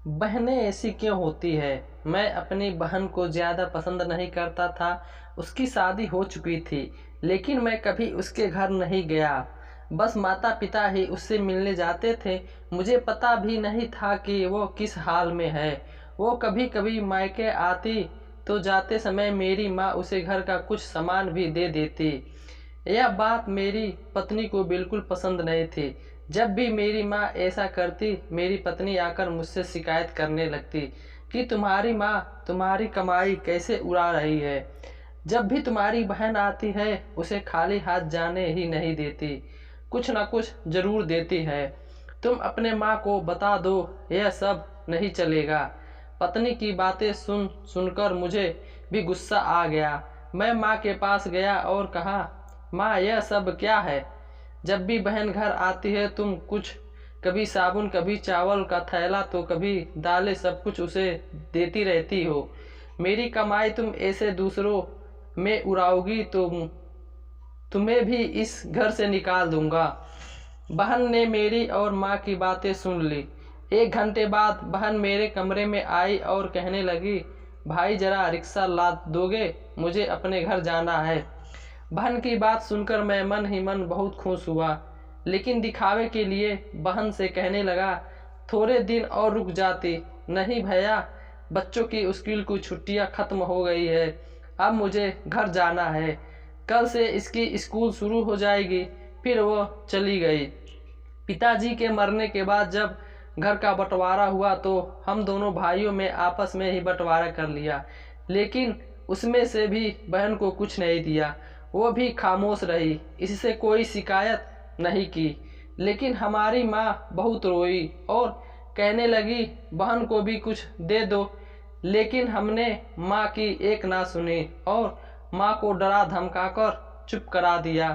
बहनें ऐसी क्यों होती है। मैं अपनी बहन को ज़्यादा पसंद नहीं करता था। उसकी शादी हो चुकी थी, लेकिन मैं कभी उसके घर नहीं गया। बस माता पिता ही उससे मिलने जाते थे। मुझे पता भी नहीं था कि वो किस हाल में है। वो कभी कभी मायके आती तो जाते समय मेरी माँ उसे घर का कुछ सामान भी दे देती। यह बात मेरी पत्नी को बिल्कुल पसंद नहीं थी। जब भी मेरी माँ ऐसा करती, मेरी पत्नी आकर मुझसे शिकायत करने लगती कि तुम्हारी माँ तुम्हारी कमाई कैसे उड़ा रही है। जब भी तुम्हारी बहन आती है, उसे खाली हाथ जाने ही नहीं देती, कुछ ना कुछ जरूर देती है। तुम अपने माँ को बता दो, यह सब नहीं चलेगा। पत्नी की बातें सुन सुनकर मुझे भी गुस्सा आ गया। मैं माँ के पास गया और कहा, माँ यह सब क्या है। जब भी बहन घर आती है तुम कुछ, कभी साबुन, कभी चावल का थैला तो कभी दालें, सब कुछ उसे देती रहती हो। मेरी कमाई तुम ऐसे दूसरों में उड़ाओगी तो तुम्हें भी इस घर से निकाल दूंगा। बहन ने मेरी और माँ की बातें सुन ली। 1 घंटे बाद बहन मेरे कमरे में आई और कहने लगी, भाई जरा रिक्शा ला दोगे, मुझे अपने घर जाना है। बहन की बात सुनकर मैं मन ही मन बहुत खुश हुआ, लेकिन दिखावे के लिए बहन से कहने लगा, थोड़े दिन और रुक जाती। नहीं भैया, बच्चों की स्कूल की छुट्टियां खत्म हो गई है, अब मुझे घर जाना है। कल से इसकी स्कूल शुरू हो जाएगी। फिर वो चली गई। पिताजी के मरने के बाद जब घर का बंटवारा हुआ तो हम दोनों भाइयों में आपस में ही बंटवारा कर लिया, लेकिन उसमें से भी बहन को कुछ नहीं दिया। वो भी खामोश रही, इससे कोई शिकायत नहीं की। लेकिन हमारी माँ बहुत रोई और कहने लगी, बहन को भी कुछ दे दो। लेकिन हमने माँ की एक ना सुनी और माँ को डरा धमकाकर चुप करा दिया।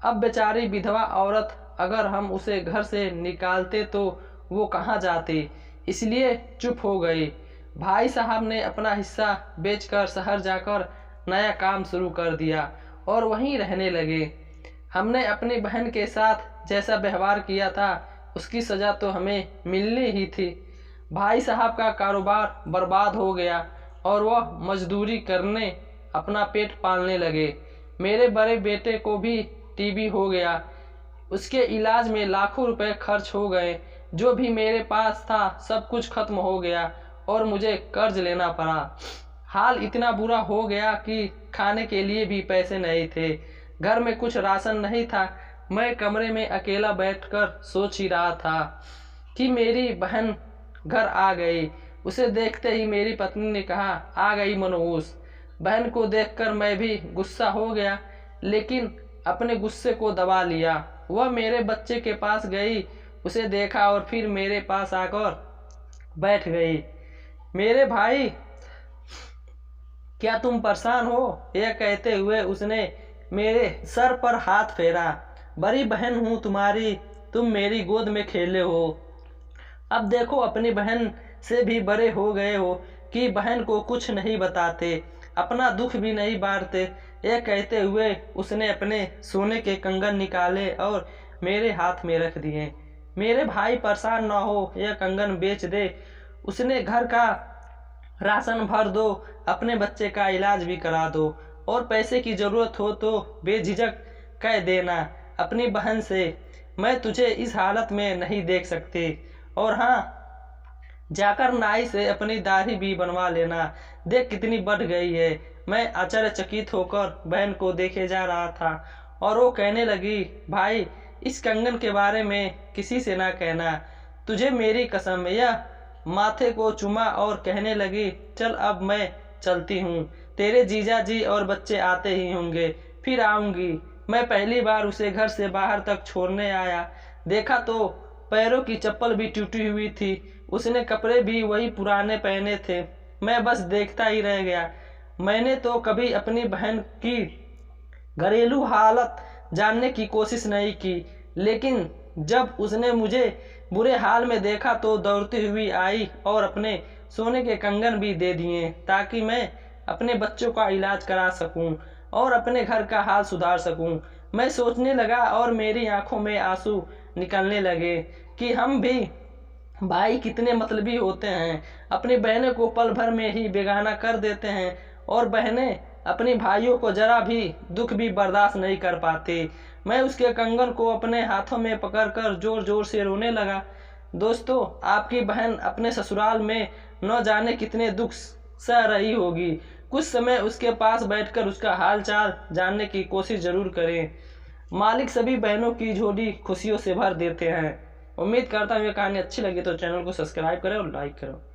अब बेचारी विधवा औरत, अगर हम उसे घर से निकालते तो वो कहाँ जाती, इसलिए चुप हो गई। भाई साहब ने अपना हिस्सा बेचकर शहर जाकर नया काम शुरू कर दिया और वहीं रहने लगे। हमने अपनी बहन के साथ जैसा व्यवहार किया था, उसकी सज़ा तो हमें मिलनी ही थी। भाई साहब का कारोबार बर्बाद हो गया और वह मजदूरी करने अपना पेट पालने लगे। मेरे बड़े बेटे को भी टीबी हो गया, उसके इलाज में लाखों रुपए खर्च हो गए। जो भी मेरे पास था सब कुछ खत्म हो गया और मुझे कर्ज लेना पड़ा। हाल इतना बुरा हो गया कि खाने के लिए भी पैसे नहीं थे, घर में कुछ राशन नहीं था। मैं कमरे में अकेला बैठकर सोच ही रहा था कि मेरी बहन घर आ गई। उसे देखते ही मेरी पत्नी ने कहा, आ गई मनहूस। बहन को देखकर मैं भी गुस्सा हो गया, लेकिन अपने गुस्से को दबा लिया। वह मेरे बच्चे के पास गई, उसे देखा और फिर मेरे पास आकर बैठ गई। मेरे भाई, क्या तुम परेशान हो, यह कहते हुए उसने मेरे सर पर हाथ फेरा। बड़ी बहन हूँ तुम्हारी, तुम मेरी गोद में खेले हो। अब देखो अपनी बहन से भी बड़े हो गए हो कि बहन को कुछ नहीं बताते, अपना दुख भी नहीं बांटते। यह कहते हुए उसने अपने सोने के कंगन निकाले और मेरे हाथ में रख दिए। मेरे भाई परेशान ना हो, यह कंगन बेच दे, उसने घर का राशन भर दो, अपने बच्चे का इलाज भी करा दो और पैसे की ज़रूरत हो तो बेझिझक कह देना अपनी बहन से, मैं तुझे इस हालत में नहीं देख सकती। और हाँ, जाकर नाई से अपनी दाढ़ी भी बनवा लेना, देख कितनी बढ़ गई है। मैं आश्चर्यचकित होकर बहन को देखे जा रहा था और वो कहने लगी, भाई इस कंगन के बारे में किसी से ना कहना, तुझे मेरी कसम। यह माथे को चूमा और कहने लगी, चल अब मैं चलती हूँ, तेरे जीजा जी और बच्चे आते ही होंगे, फिर आऊँगी। मैं पहली बार उसे घर से बाहर तक छोड़ने आया, देखा तो पैरों की चप्पल भी टूटी हुई थी, उसने कपड़े भी वही पुराने पहने थे। मैं बस देखता ही रह गया। मैंने तो कभी अपनी बहन की घरेलू हालत जानने की कोशिश नहीं की, लेकिन जब उसने मुझे बुरे हाल में देखा तो दौड़ती हुई आई और अपने सोने के कंगन भी दे दिए ताकि मैं अपने बच्चों का इलाज करा सकूं और अपने घर का हाल सुधार सकूं। मैं सोचने लगा और मेरी आंखों में आंसू निकलने लगे कि हम भी भाई कितने मतलबी होते हैं, अपनी बहनों को पल भर में ही बेगाना कर देते हैं और बहनें अपनी भाइयों को जरा भी दुख भी बर्दाश्त नहीं कर पाती। मैं उसके कंगन को अपने हाथों में पकड़कर जोर जोर से रोने लगा। दोस्तों, आपकी बहन अपने ससुराल में न जाने कितने दुख सह रही होगी। कुछ समय उसके पास बैठकर उसका हाल चाल जानने की कोशिश जरूर करें। मालिक सभी बहनों की झोली खुशियों से भर देते हैं। उम्मीद करता हूँ ये कहानी अच्छी लगी तो चैनल को सब्सक्राइब करें और लाइक करें।